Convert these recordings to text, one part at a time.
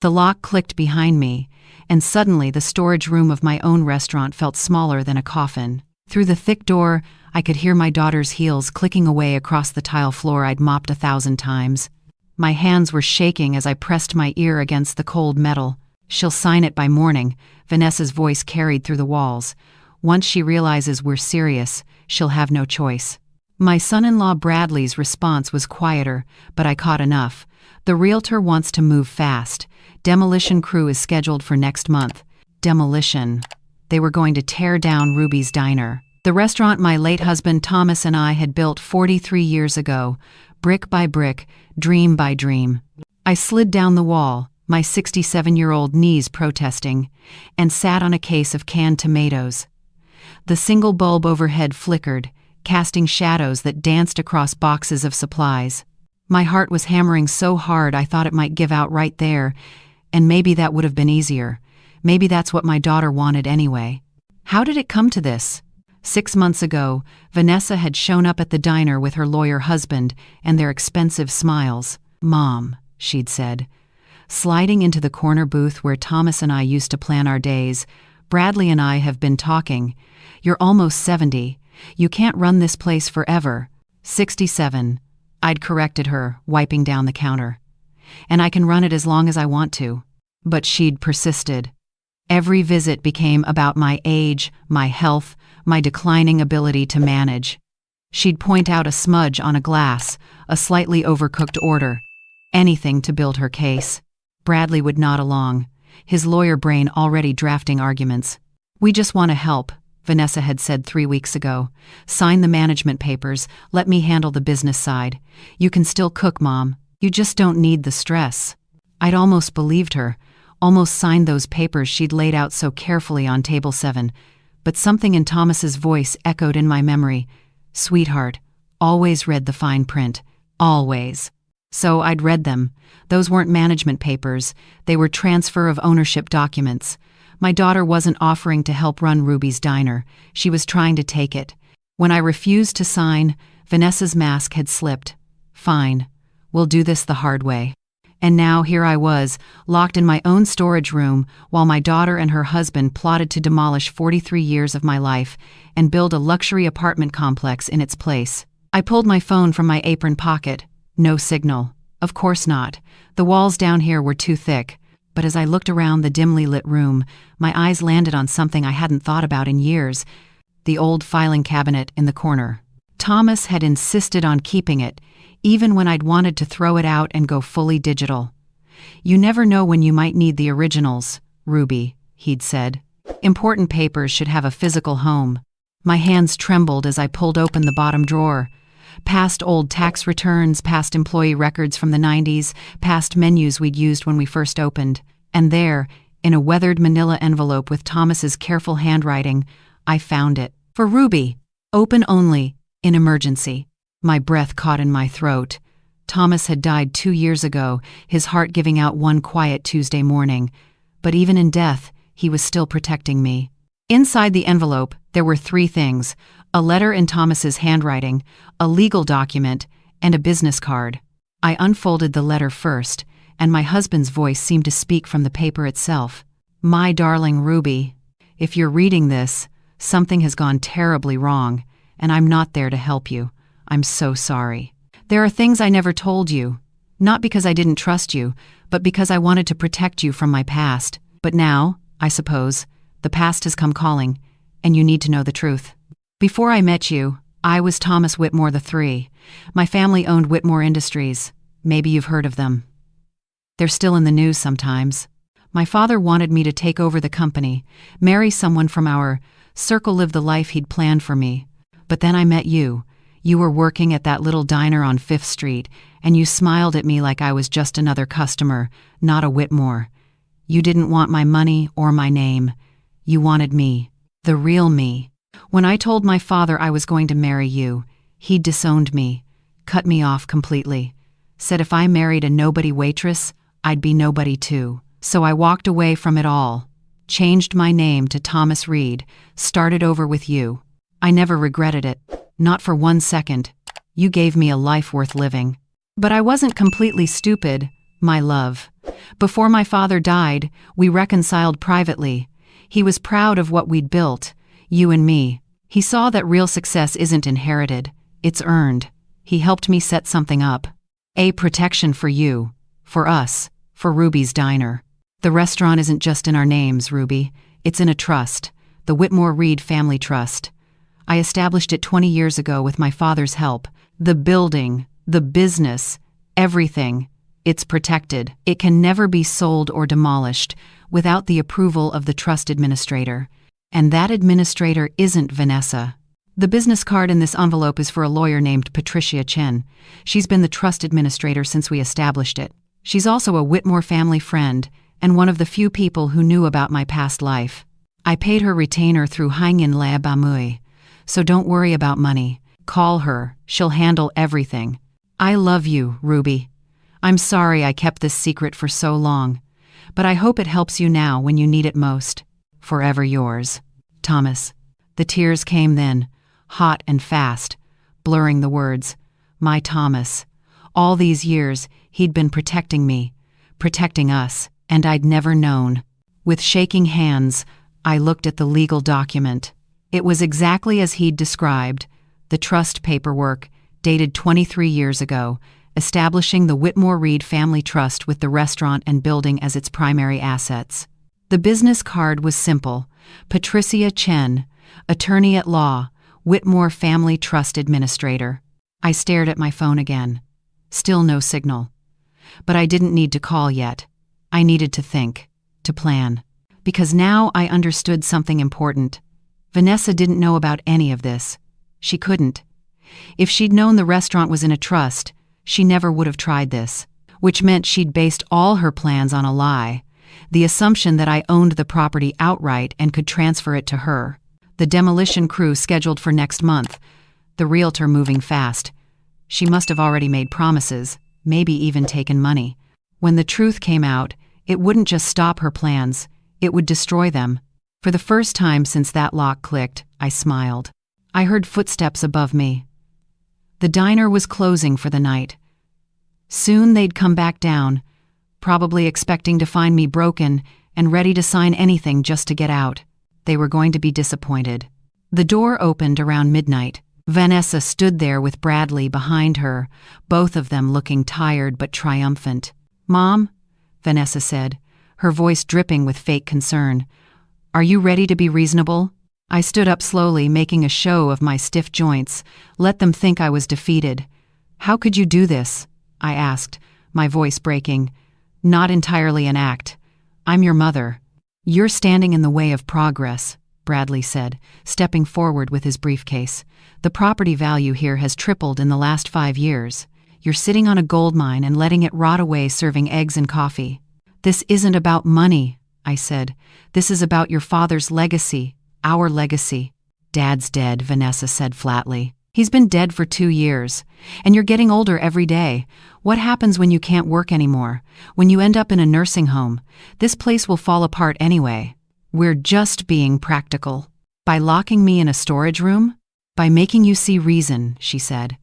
The lock clicked behind me, and suddenly the storage room of my own restaurant felt smaller than a coffin. Through the thick door, I could hear my daughter's heels clicking away across the tile floor I'd mopped 1,000 times. My hands were shaking as I pressed my ear against the cold metal. "She'll sign it by morning," Vanessa's voice carried through the walls. "Once she realizes we're serious, she'll have no choice." My son-in-law Bradley's response was quieter, but I caught enough. "The realtor wants to move fast. Demolition crew is scheduled for next month." Demolition. They were going to tear down Ruby's Diner, the restaurant my late husband Thomas and I had built 43 years ago, brick by brick, dream by dream. I slid down the wall, my 67-year-old knees protesting, and sat on a case of canned tomatoes. The single bulb overhead flickered, casting shadows that danced across boxes of supplies. My heart was hammering so hard I thought it might give out right there, and maybe that would have been easier. Maybe that's what my daughter wanted anyway. How did it come to this? 6 months ago, Vanessa had shown up at the diner with her lawyer husband and their expensive smiles. "Mom," she'd said. Sliding into the corner booth where Thomas and I used to plan our days, "Bradley and I have been talking. You're almost 70. You can't run this place forever." 67. I'd corrected her, wiping down the counter. "And I can run it as long as I want to." But she'd persisted. Every visit became about my age, my health, my declining ability to manage. She'd point out a smudge on a glass, a slightly overcooked order. Anything to build her case. Bradley would nod along, his lawyer brain already drafting arguments. "We just want to help," Vanessa had said 3 weeks ago. "Sign the management papers, let me handle the business side. You can still cook, Mom. You just don't need the stress." I'd almost believed her, almost signed those papers she'd laid out so carefully on table 7, but something in Thomas's voice echoed in my memory. "Sweetheart, always read the fine print. Always." So I'd read them. Those weren't management papers, they were transfer of ownership documents. My daughter wasn't offering to help run Ruby's Diner, she was trying to take it. When I refused to sign, Vanessa's mask had slipped. "Fine, we'll do this the hard way." And now here I was, locked in my own storage room, while my daughter and her husband plotted to demolish 43 years of my life and build a luxury apartment complex in its place. I pulled my phone from my apron pocket. No signal. Of course not. The walls down here were too thick. But as I looked around the dimly lit room, my eyes landed on something I hadn't thought about in years. The old filing cabinet in the corner. Thomas had insisted on keeping it, even when I'd wanted to throw it out and go fully digital. "You never know when you might need the originals, Ruby," he'd said. "Important papers should have a physical home." My hands trembled as I pulled open the bottom drawer. Past old tax returns, past employee records from the 90s, past menus we'd used when we first opened. And there, in a weathered manila envelope with Thomas's careful handwriting, I found it. For Ruby. Open only. In emergency. My breath caught in my throat. Thomas had died 2 years ago, his heart giving out one quiet Tuesday morning. But even in death, he was still protecting me. Inside the envelope, there were 3 things: a letter in Thomas's handwriting, a legal document, and a business card. I unfolded the letter first, and my husband's voice seemed to speak from the paper itself. "My darling Ruby, if you're reading this, something has gone terribly wrong, and I'm not there to help you. I'm so sorry. There are things I never told you, not because I didn't trust you, but because I wanted to protect you from my past. But now, I suppose, the past has come calling, and you need to know the truth. Before I met you, I was Thomas Whitmore III. My family owned Whitmore Industries. Maybe you've heard of them. They're still in the news sometimes. My father wanted me to take over the company, marry someone from our circle, live the life he'd planned for me. But then I met you. You were working at that little diner on 5th Street, and you smiled at me like I was just another customer, not a Whitmore. You didn't want my money or my name. You wanted me, the real me. When I told my father I was going to marry you, he disowned me, cut me off completely, said if I married a nobody waitress, I'd be nobody too. So I walked away from it all, changed my name to Thomas Reed, started over with you. I never regretted it, not for 1 second. You gave me a life worth living. But I wasn't completely stupid. My love. Before my father died, we reconciled privately. He was proud of what we'd built, you and me. He saw that real success isn't inherited, it's earned. He helped me set something up. A protection for you, for us, for Ruby's Diner. The restaurant isn't just in our names, Ruby. It's in a trust, the Whitmore Reed Family Trust. I established it 20 years ago with my father's help. The building, the business, everything. It's protected. It can never be sold or demolished without the approval of the trust administrator. And that administrator isn't Vanessa. The business card in this envelope is for a lawyer named Patricia Chen. She's been the trust administrator since we established it. She's also a Whitmore family friend and one of the few people who knew about my past life. I paid her retainer through Hangin La Bamui, so don't worry about money. Call her. She'll handle everything. I love you, Ruby. I'm sorry I kept this secret for so long, but I hope it helps you now when you need it most. Forever yours, Thomas. The tears came then, hot and fast, blurring the words. My Thomas. All these years, he'd been protecting me, protecting us, and I'd never known. With shaking hands, I looked at the legal document. It was exactly as he'd described, the trust paperwork, dated 23 years ago, establishing the Whitmore Reed Family Trust with the restaurant and building as its primary assets. The business card was simple. Patricia Chen, attorney at law, Whitmore Family Trust Administrator. I stared at my phone again. Still no signal. But I didn't need to call yet. I needed to think, to plan. Because now I understood something important. Vanessa didn't know about any of this. She couldn't. If she'd known the restaurant was in a trust, she never would have tried this. Which meant she'd based all her plans on a lie. The assumption that I owned the property outright and could transfer it to her. The demolition crew scheduled for next month. The realtor moving fast. She must have already made promises, maybe even taken money. When the truth came out, it wouldn't just stop her plans, it would destroy them. For the first time since that lock clicked, I smiled. I heard footsteps above me. The diner was closing for the night. Soon they'd come back down, probably expecting to find me broken and ready to sign anything just to get out. They were going to be disappointed. The door opened around midnight. Vanessa stood there with Bradley behind her, both of them looking tired but triumphant. "Mom," Vanessa said, her voice dripping with fake concern, "are you ready to be reasonable?" I stood up slowly, making a show of my stiff joints, let them think I was defeated. "How could you do this?" I asked, my voice breaking. "Not entirely an act. I'm your mother." "You're standing in the way of progress," Bradley said, stepping forward with his briefcase. "The property value here has tripled in the last 5 years. You're sitting on a gold mine and letting it rot away serving eggs and coffee." "This isn't about money," I said. "This is about your father's legacy, our legacy." "Dad's dead," Vanessa said flatly. "He's been dead for 2 years. And you're getting older every day. What happens when you can't work anymore? When you end up in a nursing home? This place will fall apart anyway. We're just being practical." "By locking me in a storage room? By making you see reason," she said.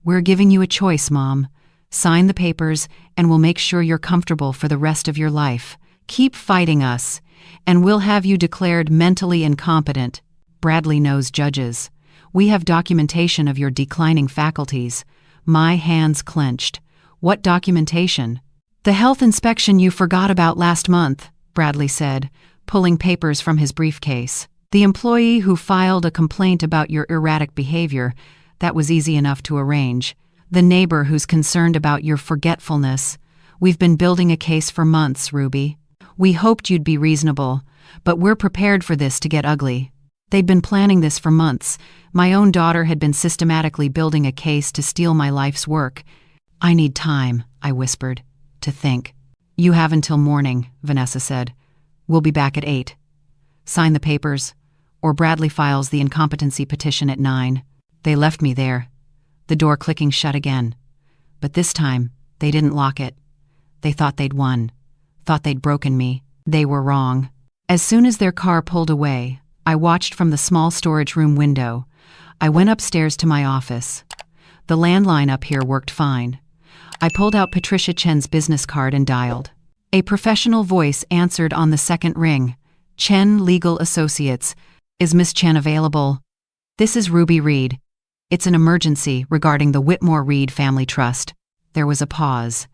"We're giving you a choice, Mom. Sign the papers, and we'll make sure you're comfortable for the rest of your life. Keep fighting us, and we'll have you declared mentally incompetent. Bradley knows judges. We have documentation of your declining faculties." My hands clenched. "What documentation?" "The health inspection you forgot about last month," Bradley said, pulling papers from his briefcase. "The employee who filed a complaint about your erratic behavior, that was easy enough to arrange. The neighbor who's concerned about your forgetfulness. We've been building a case for months, Ruby. We hoped you'd be reasonable, but we're prepared for this to get ugly." They'd been planning this for months. My own daughter had been systematically building a case to steal my life's work. "I need time," I whispered, "to think." "You have until morning," Vanessa said. "We'll be back at 8. Sign the papers, or Bradley files the incompetency petition at 9. They left me there, the door clicking shut again. But this time, they didn't lock it. They thought they'd won, thought they'd broken me. They were wrong. As soon as their car pulled away, I watched from the small storage room window. I went upstairs to my office. The landline up here worked fine. I pulled out Patricia Chen's business card and dialed. A professional voice answered on the second ring. Chen Legal Associates. Is Miss Chen available? This is Ruby Reed. It's an emergency regarding the Whitmore Reed Family Trust. There was a pause.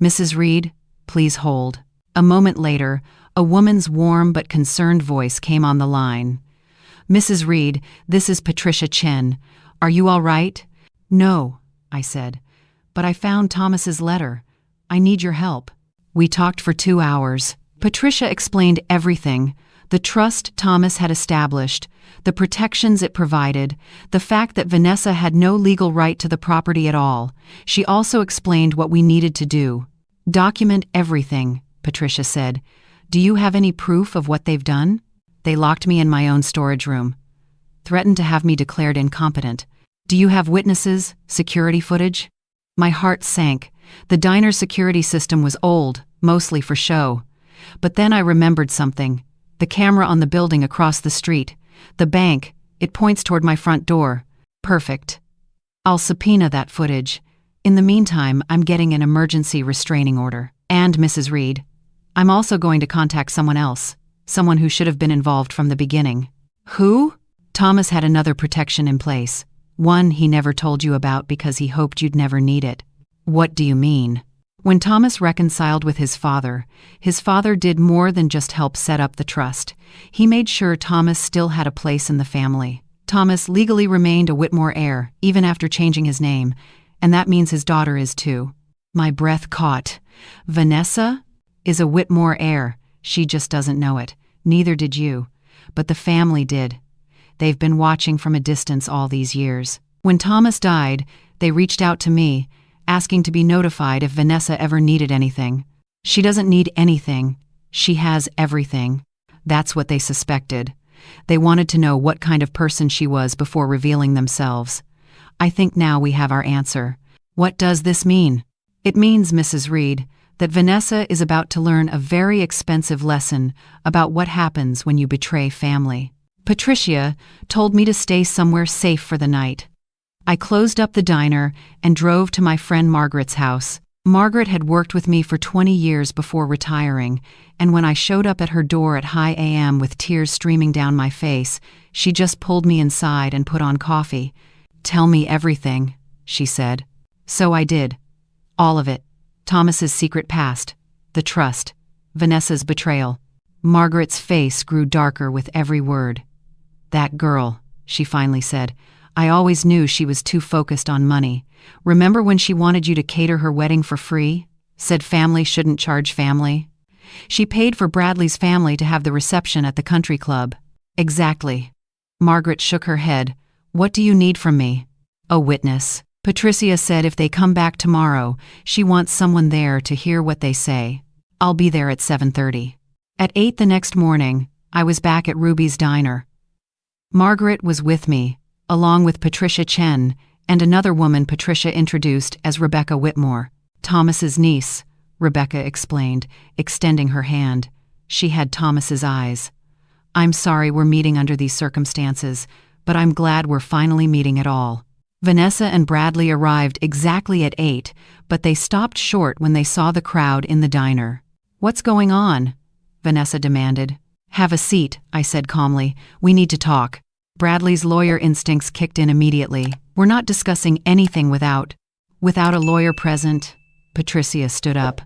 Mrs. Reed, please hold. A moment later, a woman's warm but concerned voice came on the line. Mrs. Reed, this is Patricia Chen. Are you all right? No, I said. But I found Thomas's letter. I need your help. We talked for 2 hours. Patricia explained everything. The trust Thomas had established, the protections it provided, the fact that Vanessa had no legal right to the property at all. She also explained what we needed to do. Document everything, Patricia said. Do you have any proof of what they've done? They locked me in my own storage room. Threatened to have me declared incompetent. Do you have witnesses, security footage? My heart sank. The diner's security system was old, mostly for show. But then I remembered something. The camera on the building across the street. The bank, it points toward my front door. Perfect. I'll subpoena that footage. In the meantime, I'm getting an emergency restraining order. And Mrs. Reed, I'm also going to contact someone else. Someone who should have been involved from the beginning. Who? Thomas had another protection in place. One he never told you about because he hoped you'd never need it. What do you mean? When Thomas reconciled with his father did more than just help set up the trust. He made sure Thomas still had a place in the family. Thomas legally remained a Whitmore heir, even after changing his name, and that means his daughter is too. My breath caught. Vanessa is a Whitmore heir. She just doesn't know it. Neither did you. But the family did. They've been watching from a distance all these years. When Thomas died, they reached out to me, asking to be notified if Vanessa ever needed anything. She doesn't need anything. She has everything. That's what they suspected. They wanted to know what kind of person she was before revealing themselves. I think now we have our answer. What does this mean? It means, Mrs. Reed, that Vanessa is about to learn a very expensive lesson about what happens when you betray family. Patricia told me to stay somewhere safe for the night. I closed up the diner and drove to my friend Margaret's house. Margaret had worked with me for 20 years before retiring, and when I showed up at her door at high AM with tears streaming down my face, she just pulled me inside and put on coffee. Tell me everything, she said. So I did. All of it. Thomas's secret past, the trust, Vanessa's betrayal. Margaret's face grew darker with every word. That girl, she finally said. I always knew she was too focused on money. Remember when she wanted you to cater her wedding for free? Said family shouldn't charge family? She paid for Bradley's family to have the reception at the country club. Exactly. Margaret shook her head. What do you need from me? A witness. Patricia said if they come back tomorrow, she wants someone there to hear what they say. I'll be there at 7:30. At 8 the next morning, I was back at Ruby's diner. Margaret was with me, along with Patricia Chen and another woman Patricia introduced as Rebecca Whitmore, Thomas's niece, Rebecca explained, extending her hand. She had Thomas's eyes. I'm sorry we're meeting under these circumstances, but I'm glad we're finally meeting at all. Vanessa and Bradley arrived exactly at 8, but they stopped short when they saw the crowd in the diner. What's going on? Vanessa demanded. Have a seat, I said calmly. We need to talk. Bradley's lawyer instincts kicked in immediately. We're not discussing anything without a lawyer present. Patricia stood up.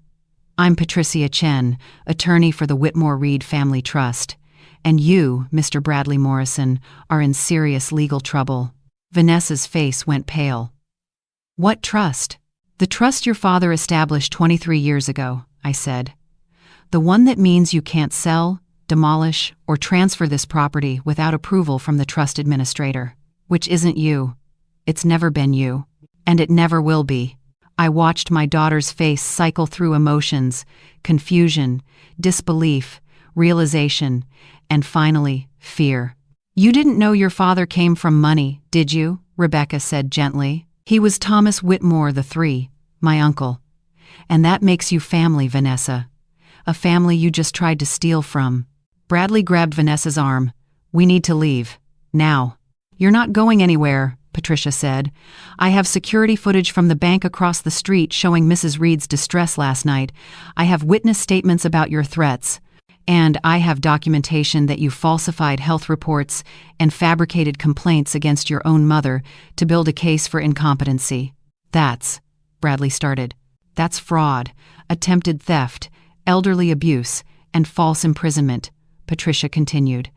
I'm Patricia Chen, attorney for the Whitmore Reed Family Trust. And you, Mr. Bradley Morrison, are in serious legal trouble. Vanessa's face went pale. What trust? The trust your father established 23 years ago, I said. The one that means you can't sell, demolish, or transfer this property without approval from the trust administrator, which isn't you. It's never been you. And it never will be. I watched my daughter's face cycle through emotions, confusion, disbelief, realization, and finally, fear. You didn't know your father came from money, did you? Rebecca said gently. He was Thomas Whitmore III, my uncle. And that makes you family, Vanessa. A family you just tried to steal from. Bradley grabbed Vanessa's arm. We need to leave. Now. You're not going anywhere, Patricia said. "I have security footage from the bank across the street showing Mrs. Reed's distress last night. I have witness statements about your threats. And I have documentation that you falsified health reports and fabricated complaints against your own mother to build a case for incompetency." Bradley started. "That's fraud, attempted theft, elderly abuse, and false imprisonment," Patricia continued.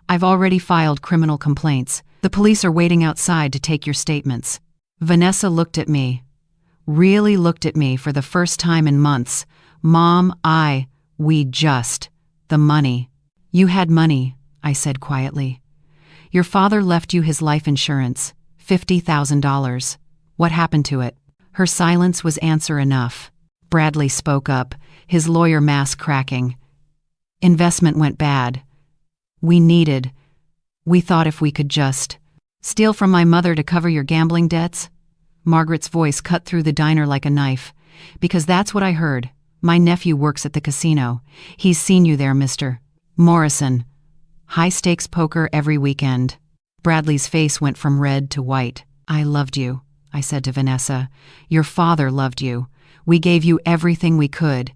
"I've already filed criminal complaints. The police are waiting outside to take your statements." Vanessa looked at me. Really looked at me for the first time in months. "Mom, the money." "You had money," I said quietly. "Your father left you his life insurance, $50,000. What happened to it?" Her silence was answer enough. Bradley spoke up, his lawyer mask cracking. "Investment went bad. We thought if we could just steal from my mother to cover your gambling debts." Margaret's voice cut through the diner like a knife. "Because that's what I heard. My nephew works at the casino. He's seen you there, Mr. Morrison. High-stakes poker every weekend." Bradley's face went from red to white. "I loved you," I said to Vanessa. "Your father loved you. We gave you everything we could.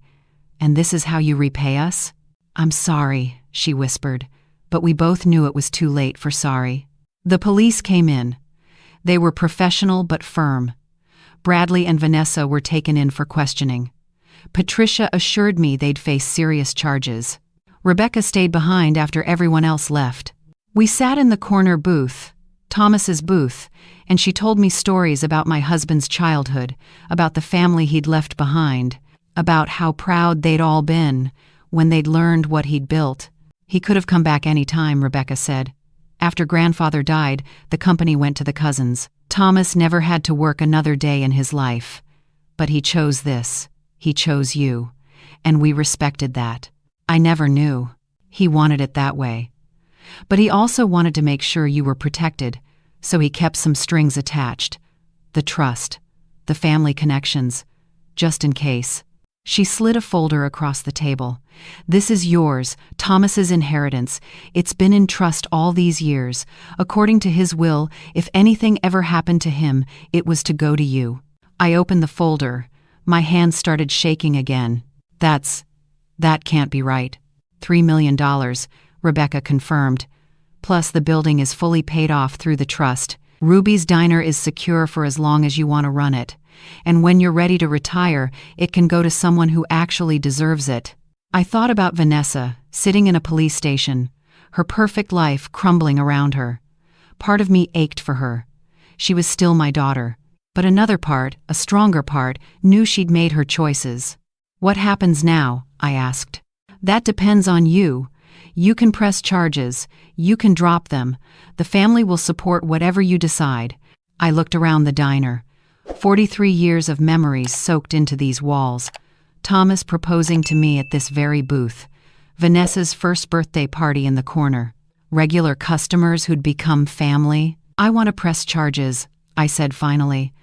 And this is how you repay us?" "I'm sorry," she whispered, but we both knew it was too late for sorry. The police came in. They were professional but firm. Bradley and Vanessa were taken in for questioning. Patricia assured me they'd face serious charges. Rebecca stayed behind after everyone else left. We sat in the corner booth, Thomas's booth, and she told me stories about my husband's childhood, about the family he'd left behind, about how proud they'd all been when they'd learned what he'd built. "He could have come back any time," Rebecca said. "After grandfather died, the company went to the cousins. Thomas never had to work another day in his life. But he chose this. He chose you. And we respected that. I never knew. He wanted it that way. But he also wanted to make sure you were protected, so he kept some strings attached. The trust, the family connections, just in case." She slid a folder across the table. "This is yours, Thomas's inheritance. It's been in trust all these years. According to his will, if anything ever happened to him, it was to go to you." I opened the folder. My hands started shaking again. That can't be right." $3 million, Rebecca confirmed. "Plus the building is fully paid off through the trust. Ruby's Diner is secure for as long as you want to run it. And when you're ready to retire, it can go to someone who actually deserves it." I thought about Vanessa, sitting in a police station, her perfect life crumbling around her. Part of me ached for her. She was still my daughter. But another part, a stronger part, knew she'd made her choices. "What happens now?" I asked. "That depends on you. You can press charges. You can drop them. The family will support whatever you decide." I looked around the diner. 43 years of memories soaked into these walls. Thomas proposing to me at this very booth. Vanessa's first birthday party in the corner. Regular customers who'd become family. "I want to press charges," I said finally.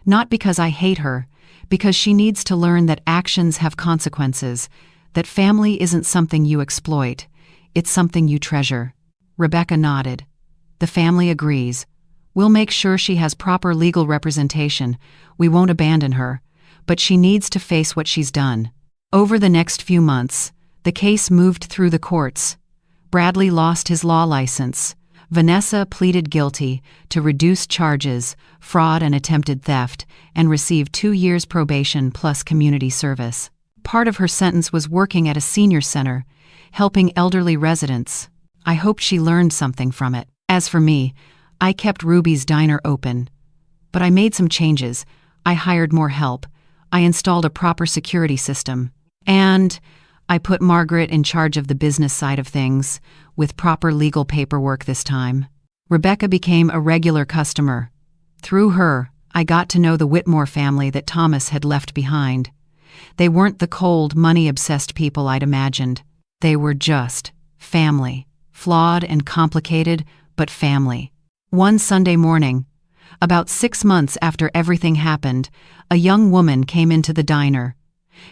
"Not because I hate her, because she needs to learn that actions have consequences, that family isn't something you exploit, it's something you treasure." Rebecca nodded. "The family agrees. We'll make sure she has proper legal representation. We won't abandon her, but she needs to face what she's done." Over the next few months, the case moved through the courts. Bradley lost his law license. Vanessa pleaded guilty to reduced charges, fraud and attempted theft, and received 2 years probation plus community service. Part of her sentence was working at a senior center, helping elderly residents. I hoped she learned something from it. As for me, I kept Ruby's Diner open. But I made some changes. I hired more help. I installed a proper security system. And I put Margaret in charge of the business side of things, with proper legal paperwork this time. Rebecca became a regular customer. Through her, I got to know the Whitmore family that Thomas had left behind. They weren't the cold, money-obsessed people I'd imagined. They were just family. Flawed and complicated, but family. One Sunday morning, about 6 months after everything happened, a young woman came into the diner.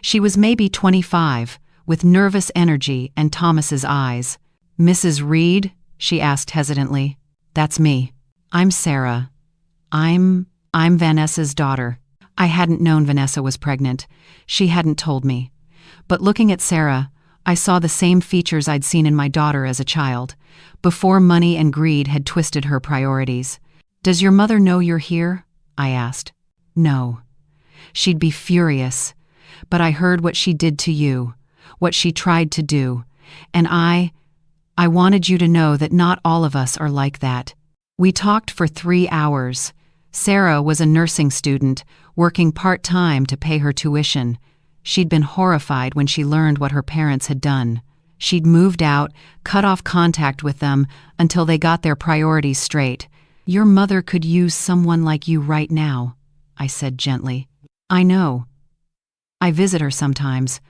She was maybe 25, with nervous energy and Thomas's eyes. "Mrs. Reed?" she asked hesitantly. "That's me. I'm Sarah. I'm Vanessa's daughter. I hadn't known Vanessa was pregnant. She hadn't told me. But looking at Sarah, I saw the same features I'd seen in my daughter as a child, before money and greed had twisted her priorities. Does your mother know you're here? I asked. No. She'd be furious. But I heard what she did to you, what she tried to do, and I wanted you to know that not all of us are like that. We talked for 3 hours. Sarah was a nursing student, working part-time to pay her tuition. She'd been horrified when she learned what her parents had done. She'd moved out, cut off contact with them until they got their priorities straight. Your mother could use someone like you right now, I said gently. I know. I visit her sometimes,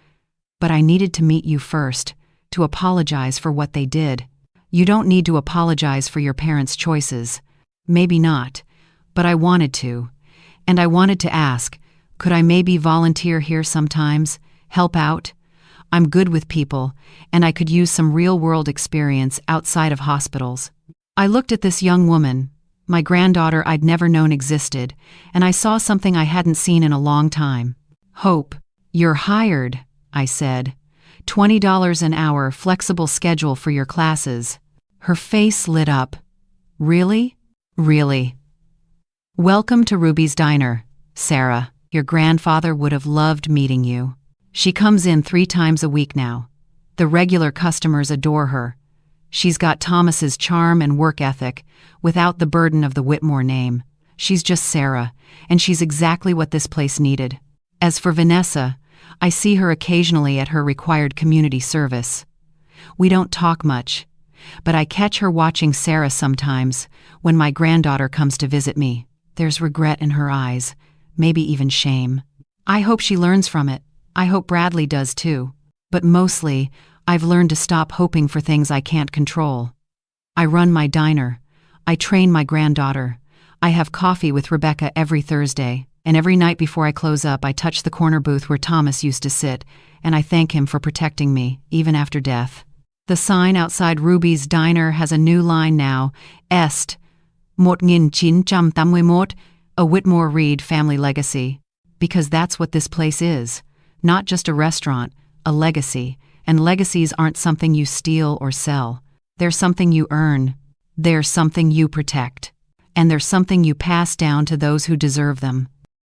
but I needed to meet you first, to apologize for what they did. You don't need to apologize for your parents' choices. Maybe not, but I wanted to. And I wanted to ask, could I maybe volunteer here sometimes, help out? I'm good with people, and I could use some real-world experience outside of hospitals. I looked at this young woman, my granddaughter I'd never known existed, and I saw something I hadn't seen in a long time. Hope, you're hired, I said. $20 an hour, flexible schedule for your classes. Her face lit up. Really? Really. Welcome to Ruby's Diner, Sarah. Your grandfather would have loved meeting you. She comes in 3 times a week now. The regular customers adore her. She's got Thomas's charm and work ethic, without the burden of the Whitmore name. She's just Sarah, and she's exactly what this place needed. As for Vanessa, I see her occasionally at her required community service. We don't talk much, but I catch her watching Sarah sometimes when my granddaughter comes to visit me. There's regret in her eyes, maybe even shame. I hope she learns from it. I hope Bradley does too. But mostly, I've learned to stop hoping for things I can't control. I run my diner. I train my granddaughter. I have coffee with Rebecca every Thursday, and every night before I close up, I touch the corner booth where Thomas used to sit, and I thank him for protecting me, even after death. The sign outside Ruby's Diner has a new line now, Est, 1981, a Whitmore Reed family legacy. Because that's what this place is. Not just a restaurant, a legacy. And legacies aren't something you steal or sell. They're something you earn. They're something you protect. And they're something you pass down to those who deserve them.